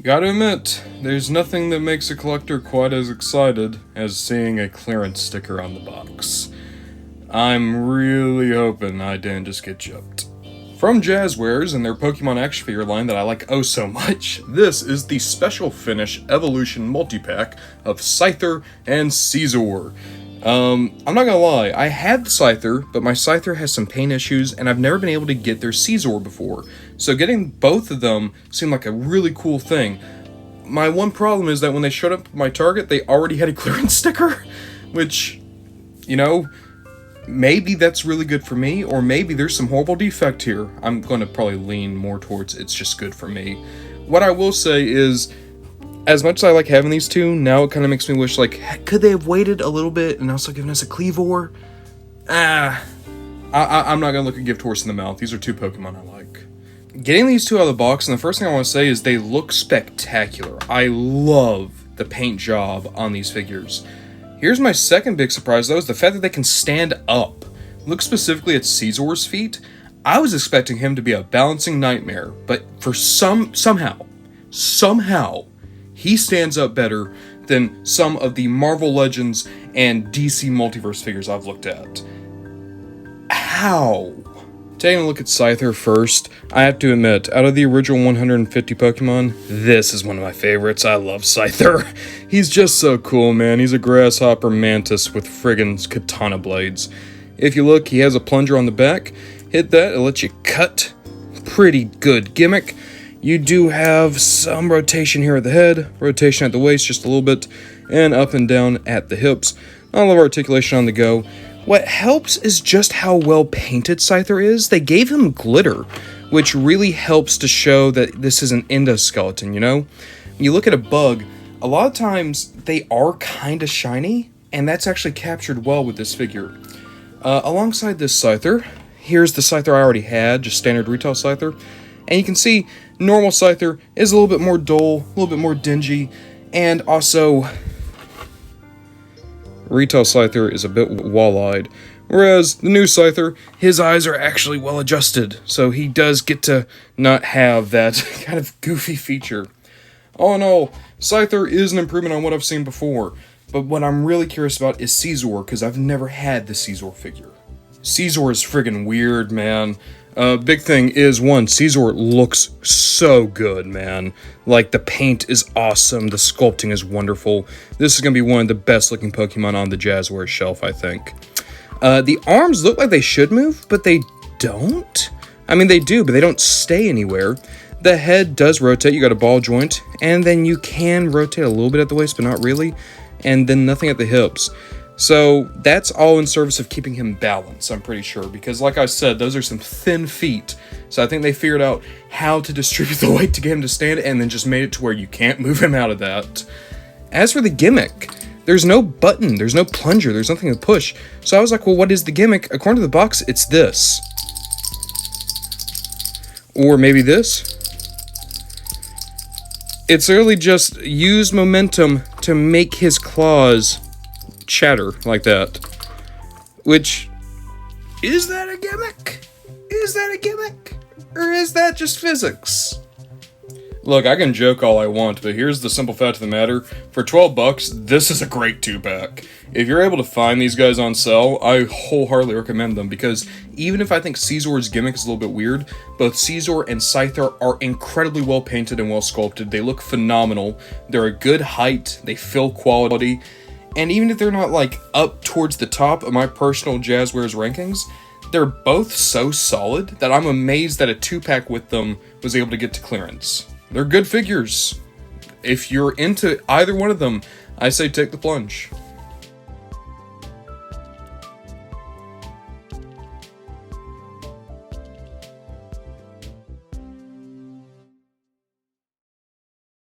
Gotta admit, there's nothing that makes a collector quite as excited as seeing a clearance sticker on the box. I'm really hoping I didn't just get gypped. From Jazwares and their Pokemon action figure line that I like oh so much, this is the Special Finish Evolution Multi-Pack of Scyther and Scizor. I'm not gonna lie, I had the Scyther, but my Scyther has some pain issues, and I've never been able to get their Scizor before, so getting both of them seemed like a really cool thing. My one problem is that when they showed up at my Target, they already had a clearance sticker, which, you know, maybe that's really good for me, or maybe there's some horrible defect here. I'm going to probably lean more towards it's just good for me. What I will say is, as much as I like having these two, now it kind of makes me wish, like, could they have waited a little bit and also given us a Cleavor? I'm not going to look a gift horse in the mouth. These are two Pokemon I like. Getting these two out of the box, and the first thing I want to say is they look spectacular. I love the paint job on these figures. Here's my second big surprise, though, is the fact that they can stand up. Look specifically at Scizor's feet. I was expecting him to be a balancing nightmare, but for somehow, he stands up better than some of the Marvel Legends and DC Multiverse figures I've looked at. How? Taking a look at Scyther first, I have to admit, out of the original 150 Pokemon, this is one of my favorites. I love Scyther. He's just so cool, man. He's a grasshopper mantis with friggin' katana blades. If you look, he has a plunger on the back. Hit that, it lets you cut. Pretty good gimmick. You do have some rotation here at the head, rotation at the waist just a little bit, and up and down at the hips. Not a lot of articulation on the go. What helps is just how well painted Scyther is. They gave him glitter, which really helps to show that this is an endoskeleton, you know? When you look at a bug, a lot of times they are kind of shiny, and that's actually captured well with this figure. Alongside this Scyther, here's the Scyther I already had, just standard retail Scyther. And you can see normal Scyther is a little bit more dull, a little bit more dingy, and also retail Scyther is a bit wall-eyed. Whereas the new Scyther, his eyes are actually well adjusted, so he does get to not have that kind of goofy feature. All in all, Scyther is an improvement on what I've seen before, but what I'm really curious about is Scizor, because I've never had the Scizor figure. Scizor is friggin' weird, man. Big thing is, one, Scizor looks so good, man. Like, the paint is awesome, the sculpting is wonderful. This is going to be one of the best looking Pokemon on the Jazwares shelf, I think. The arms look like they should move, but they don't. I mean, they do, but they don't stay anywhere. The head does rotate, you got a ball joint, and then you can rotate a little bit at the waist, but not really, and then nothing at the hips. So that's all in service of keeping him balanced, I'm pretty sure, because like I said, those are some thin feet. So I think they figured out how to distribute the weight to get him to stand, and then just made it to where you can't move him out of that. As for the gimmick, there's no button, there's no plunger, there's nothing to push. So I was like, well, what is the gimmick? According to the box, it's this. Or maybe this. It's really just use momentum to make his claws chatter like that. Which, is that a gimmick? Is that a gimmick? Or is that just physics? Look, I can joke all I want, but here's the simple fact of the matter. For 12 bucks, this is a great 2-pack. If you're able to find these guys on sale, I wholeheartedly recommend them, because even if I think Scizor's gimmick is a little bit weird, both Scizor and Scyther are incredibly well painted and well sculpted. They look phenomenal. They're a good height. They feel quality. And even if they're not, like, up towards the top of my personal Jazwares rankings, they're both so solid that I'm amazed that a 2-pack with them was able to get to clearance. They're good figures. If you're into either one of them, I say take the plunge.